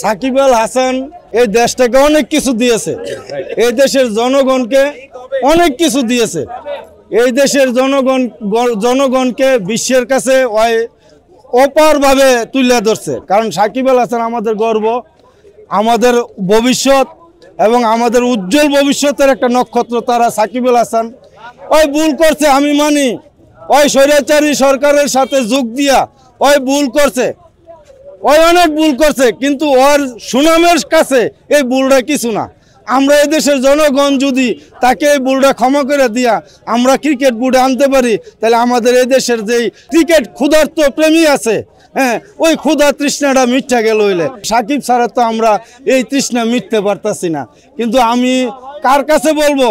সাকিব আল হাসান এই দেশটাকে অনেক কিছু দিয়েছে, এই দেশের জনগণকে অনেক কিছু দিয়েছে, এই দেশের জনগণকে বিশ্বের কাছে অপারভাবে তুলে ধরছে। কারণ সাকিব আল হাসান আমাদের গর্ব, আমাদের ভবিষ্যৎ এবং আমাদের উজ্জ্বল ভবিষ্যতের একটা নক্ষত্র তারা। সাকিব আল হাসান ওই ভুল করছে, আমি মানি, ওই স্বৈরাচারী সরকারের সাথে যোগ দিয়া ওই ভুল করছে, ওই অনেক ভুল করছে, কিন্তু ওর সুনামের কাছে এই ভুলটা কিছু না। আমরা এদেশের জনগণ যদি তাকে এই ভুলটা ক্ষমা করে দিয়া আমরা ক্রিকেট বোর্ডে আনতে পারি, তাহলে আমাদের এদেশের যেই ক্রিকেট ক্ষুধার্ত প্রেমী আছে, হ্যাঁ, ওই ক্ষুধা তৃষ্ণাটা মিথ্যা গেল হইলে। সাকিব ছাড়া তো আমরা এই তৃষ্ণা মিটতে পারতাছি না। কিন্তু আমি কার কাছে বলবো,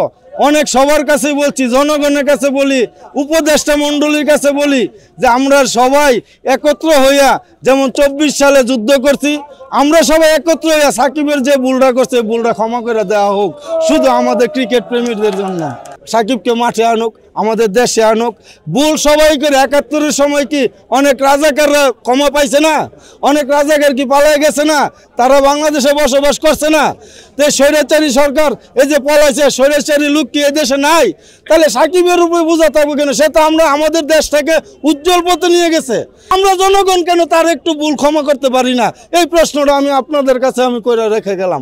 অনেক সবার কাছে বলছি, জনগণের কাছে বলি, উপদেষ্টা মণ্ডলীর কাছে বলি যে আমরা সবাই একত্র হইয়া, যেমন 24 সালে যুদ্ধ করছি, আমরা সবাই একত্র হইয়া সাকিবের যে ভুলটা করছে ভুলটা ক্ষমা করে দেওয়া হোক, শুধু আমাদের ক্রিকেট প্রেমীদের জন্য। সাকিবকে মাঠে আনুক, আমাদের দেশে আনুক। ভুল সবাই করে 71-এর সময় কি অনেক রাজাকাররা ক্ষমা পাইছে না? অনেক রাজাকার কি পালায় গেছে না? তারা বাংলাদেশে বসবাস করছে না? তো স্বৈরাচারী সরকার এই যে পলাইছে, স্বৈরাচারী লোক কি এদেশে নাই? তাহলে সাকিবের উপরে বোঝাতে হবে কেন? সে তো আমাদের দেশটাকে উজ্জ্বল পথে নিয়ে গেছে। আমরা জনগণ কেন তার একটু ভুল ক্ষমা করতে পারি না? এই প্রশ্নটা আমি আপনাদের কাছে করে রেখে গেলাম।